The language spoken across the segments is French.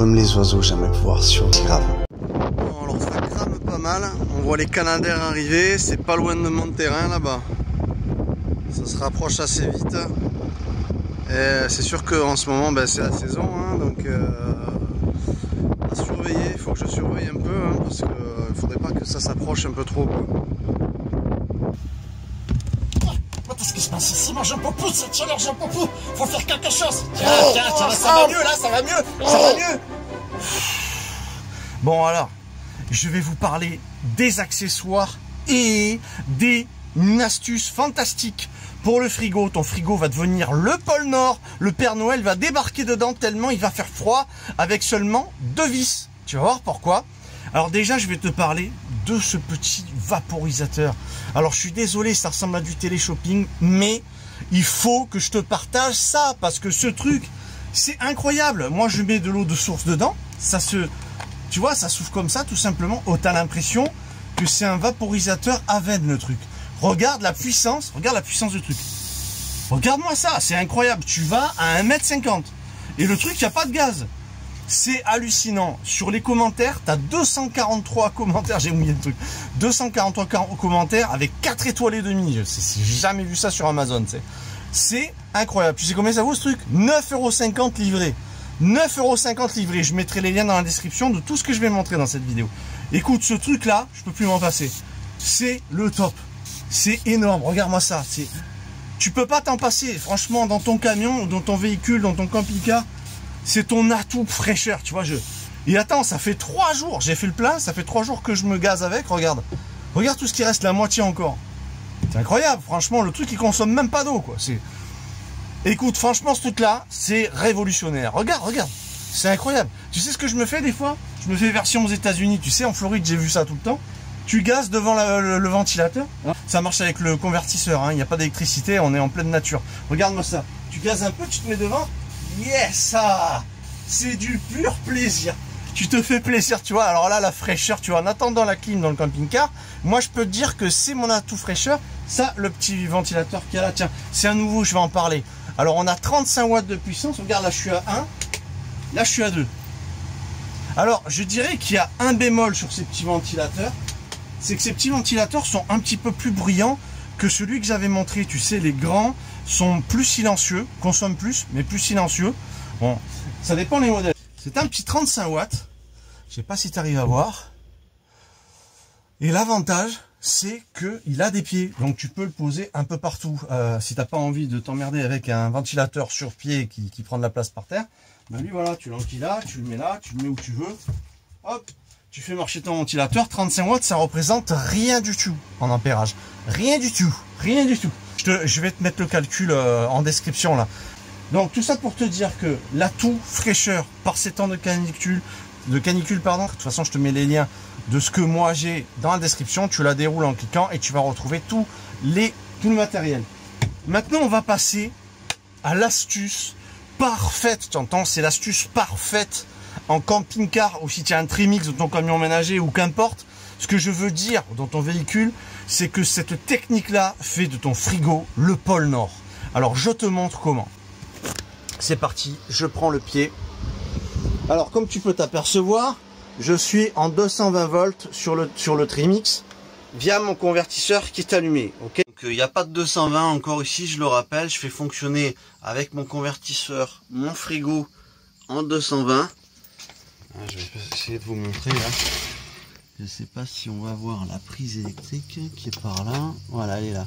Comme les oiseaux, j'aimerais pouvoir sur grave. Bon, alors ça crame pas mal. On voit les Canadair arriver. C'est pas loin de mon terrain là-bas. Ça se rapproche assez vite. Et c'est sûr qu'en ce moment, ben, c'est la saison. Hein, donc à surveiller. Il faut que je surveille un peu. Hein, parce qu'il ne faudrait pas que ça s'approche un peu trop. Quoi. Qu'est-ce qui se passe ici? Moi j'en peux plus, cette chaleur, j'en peux plus. Faut faire quelque chose. Tiens, ça va mieux là, ça va mieux, ça va mieux. Bon alors, je vais vous parler des accessoires et des astuces fantastiques pour le frigo. Ton frigo va devenir le pôle Nord. Le Père Noël va débarquer dedans tellement il va faire froid avec seulement 2 vis. Tu vas voir pourquoi. Alors déjà, je vais te parler de ce petit vaporisateur. Alors je suis désolé, ça ressemble à du télé-shopping, mais il faut que je te partage ça parce que ce truc, c'est incroyable. Moi, je mets de l'eau de source dedans, tu vois, ça souffle comme ça, tout simplement. Oh, t'as l'impression que c'est un vaporisateur à veine, le truc. Regarde la puissance du truc. Regarde-moi ça, c'est incroyable. Tu vas à 1,50 m et le truc, il n'y a pas de gaz. C'est hallucinant. Sur les commentaires, tu as 243 commentaires. J'ai oublié le truc. 243 commentaires avec 4 étoiles et demie. J'ai jamais vu ça sur Amazon. C'est incroyable. Tu sais combien ça vaut ce truc? 9,50 € livré. 9,50 € livré. Je mettrai les liens dans la description de tout ce que je vais montrer dans cette vidéo. Écoute, ce truc-là, je peux plus m'en passer. C'est le top. C'est énorme. Regarde-moi ça. Tu peux pas t'en passer. Franchement, dans ton camion, dans ton véhicule, dans ton camping-car, c'est ton atout fraîcheur, tu vois. Et attends, ça fait 3 jours, j'ai fait le plein, ça fait 3 jours que je me gaze avec, regarde tout ce qui reste, la moitié encore. C'est incroyable, franchement, le truc il consomme même pas d'eau, quoi. Écoute, franchement, ce truc-là, c'est révolutionnaire. Regarde, c'est incroyable. Tu sais ce que je me fais des fois? Je me fais version aux États-Unis, tu sais, en Floride, j'ai vu ça tout le temps. Tu gazes devant le ventilateur, ça marche avec le convertisseur, hein. Il n'y a pas d'électricité, on est en pleine nature. Regarde-moi ça, tu gazes un peu, tu te mets devant. Yes, ça, c'est du pur plaisir. Tu te fais plaisir, tu vois. Alors là, la fraîcheur, tu vois, en attendant la clim dans le camping-car, moi, je peux te dire que c'est mon atout fraîcheur. Ça, le petit ventilateur qu'il y a là, tiens, c'est un nouveau, je vais en parler. Alors, on a 35 watts de puissance. Regarde, là, je suis à 1. Là, je suis à 2. Alors, je dirais qu'il y a un bémol sur ces petits ventilateurs. C'est que ces petits ventilateurs sont un petit peu plus bruyants que celui que j'avais montré. Tu sais, les grands sont plus silencieux, consomment plus, mais plus silencieux. Bon, ça dépend des modèles. C'est un petit 35 watts. Je sais pas si tu arrives à voir. Et l'avantage, c'est qu'il a des pieds. Donc tu peux le poser un peu partout. Si t'as pas envie de t'emmerder avec un ventilateur sur pied qui prend de la place par terre, ben lui voilà, tu l'enquilles là, tu le mets là, tu le mets où tu veux. Hop, tu fais marcher ton ventilateur. 35 watts, ça représente rien du tout en ampérage. Rien du tout. Rien du tout. Je vais te mettre le calcul en description là. Donc tout ça pour te dire que l'atout fraîcheur par ces temps de canicule, pardon. De toute façon, je te mets les liens de ce que moi j'ai dans la description. Tu la déroules en cliquant et tu vas retrouver tout le matériel. Maintenant, on va passer à l'astuce parfaite. Tu entends, c'est l'astuce parfaite en camping-car ou si tu as un trimix de ton camion ménager ou qu'importe. Ce que je veux dire dans ton véhicule, c'est que cette technique-là fait de ton frigo le pôle Nord. Alors, je te montre comment. C'est parti, je prends le pied. Alors, comme tu peux t'apercevoir, je suis en 220 volts sur le trimix via mon convertisseur qui est allumé. Okay, donc, il n'y a pas de 220 encore ici, je le rappelle. Je fais fonctionner avec mon convertisseur mon frigo en 220. Je vais essayer de vous montrer là. Je ne sais pas si on va voir la prise électrique qui est par là. Voilà, elle est là.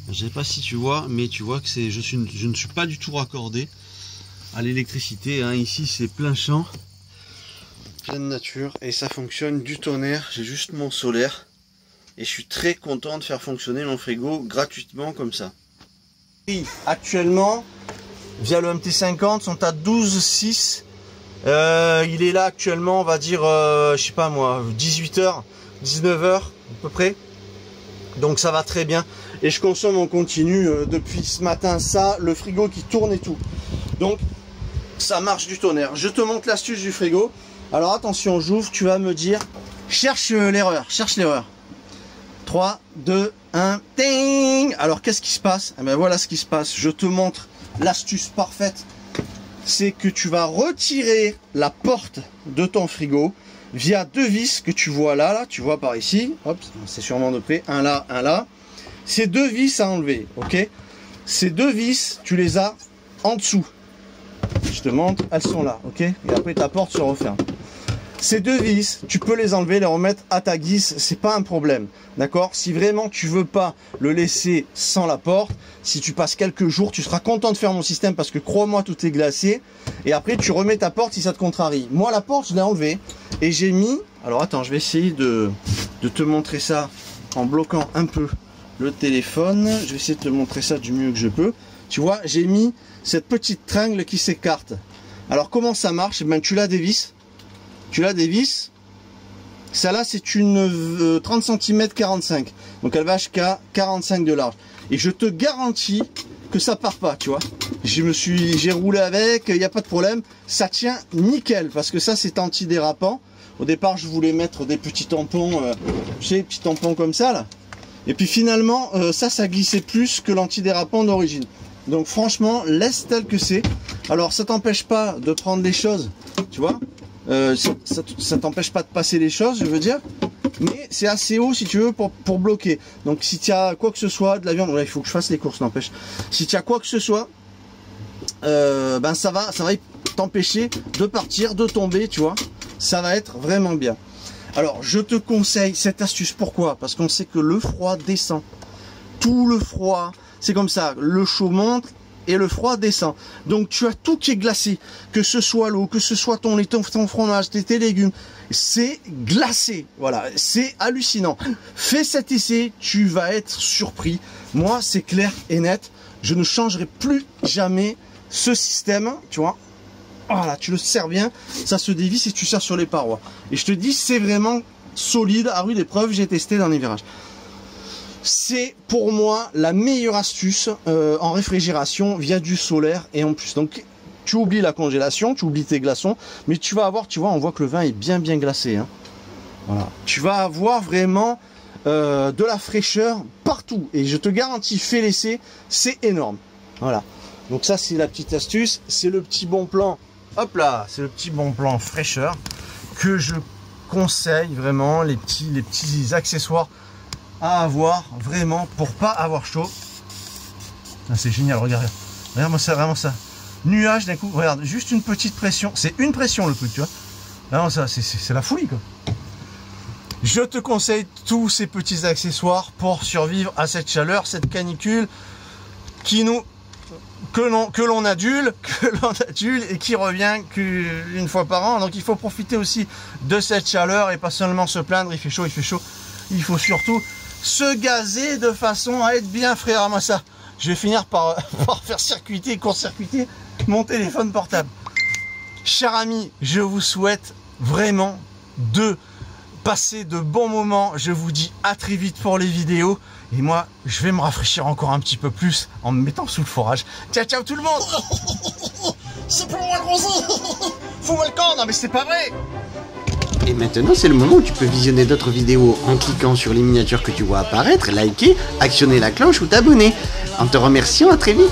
Je ne sais pas si tu vois, mais tu vois que je ne suis pas du tout raccordé à l'électricité. Hein. Ici, c'est plein champ, pleine nature, et ça fonctionne du tonnerre. J'ai juste mon solaire et je suis très content de faire fonctionner mon frigo gratuitement comme ça. Et actuellement, via le MT50, sont à 12,6. Il est là actuellement, on va dire, je sais pas moi, 18h, 19h à peu près. Donc ça va très bien. Et je consomme en continu depuis ce matin ça, le frigo qui tourne et tout. Donc ça marche du tonnerre. Je te montre l'astuce du frigo. Alors attention, j'ouvre, tu vas me dire, cherche l'erreur, cherche l'erreur. 3, 2, 1, ting. Alors qu'est-ce qui se passe? Eh ben voilà ce qui se passe. Je te montre l'astuce parfaite. c'est que tu vas retirer la porte de ton frigo via 2 vis que tu vois là, tu vois par ici. Hop, c'est sûrement de près. Un là, un là. Ces 2 vis à enlever, ok? Ces 2 vis, tu les as en dessous. Je te montre, elles sont là, ok? Et après ta porte se referme. Ces 2 vis, tu peux les enlever, les remettre à ta guise, c'est pas un problème, d'accord? Si vraiment tu veux pas le laisser sans la porte, si tu passes quelques jours, tu seras content de faire mon système parce que crois-moi, tout est glacé. Et après, tu remets ta porte si ça te contrarie. Moi, la porte, je l'ai enlevée et j'ai mis... Alors attends, je vais essayer de te montrer ça en bloquant un peu le téléphone. Je vais essayer de te montrer ça du mieux que je peux. Tu vois, j'ai mis cette petite tringle qui s'écarte. Alors, comment ça marche? Ben, tu la dévisses. Tu la dévisses. Celle-là, c'est une 30 cm 45. Donc, elle va jusqu'à 45 de large. Et je te garantis que ça part pas, tu vois. J'ai roulé avec, il n'y a pas de problème. Ça tient nickel parce que ça, c'est antidérapant. Au départ, je voulais mettre des petits tampons, tu sais, des petits tampons comme ça, là. Et puis finalement, ça glissait plus que l'antidérapant d'origine. Donc franchement, laisse tel que c'est. Alors, ça t'empêche pas de prendre les choses, tu vois. Ça t'empêche pas de passer les choses, je veux dire. Mais c'est assez haut si tu veux pour bloquer. Donc si tu as quoi que ce soit, de la viande, ouais, il faut que je fasse les courses, n'empêche. Si tu as quoi que ce soit, ben ça va t'empêcher de partir, de tomber, tu vois. Ça va être vraiment bien. Alors je te conseille cette astuce, pourquoi? Parce qu'on sait que le froid descend. Tout le froid, c'est comme ça, le chaud monte et le froid descend. Donc tu as tout qui est glacé, que ce soit l'eau, que ce soit ton lait, ton fromage, tes légumes, c'est glacé. Voilà, c'est hallucinant. Fais cet essai, tu vas être surpris. Moi, c'est clair et net. Je ne changerai plus jamais ce système, tu vois. Voilà, tu le serres bien, ça se dévisse et tu serres sur les parois. Et je te dis, c'est vraiment solide, à rude épreuve, j'ai testé dans les virages. C'est pour moi la meilleure astuce en réfrigération via du solaire et en plus. Donc tu oublies la congélation, tu oublies tes glaçons, mais tu vas avoir, tu vois, on voit que le vin est bien glacé. Hein. Voilà, tu vas avoir vraiment de la fraîcheur partout. Et je te garantis, fais l'essai, c'est énorme. Voilà. Donc ça c'est la petite astuce, c'est le petit bon plan. Hop là, c'est le petit bon plan fraîcheur que je conseille vraiment, les petits accessoires à avoir vraiment pour pas avoir chaud. Ah, c'est génial, regarde-moi ça, vraiment ça. Nuage d'un coup, regarde, juste une petite pression, c'est une pression le truc, tu vois. Vraiment ça, c'est la folie quoi. Je te conseille tous ces petits accessoires pour survivre à cette chaleur, cette canicule que l'on adule et qui revient qu'une fois par an. Donc il faut profiter aussi de cette chaleur et pas seulement se plaindre, il fait chaud. Il faut surtout se gazer de façon à être bien frais. Alors moi ça, je vais finir par faire court-circuiter mon téléphone portable. Chers amis, je vous souhaite vraiment de passer de bons moments. Je vous dis à très vite pour les vidéos. Et moi, je vais me rafraîchir encore un petit peu plus en me mettant sous le forage. Ciao tout le monde. C'est pour moi le rosé. Fous-moi le camp, non mais c'est pas vrai. Et maintenant, c'est le moment où tu peux visionner d'autres vidéos en cliquant sur les miniatures que tu vois apparaître, liker, actionner la cloche ou t'abonner. En te remerciant, à très vite.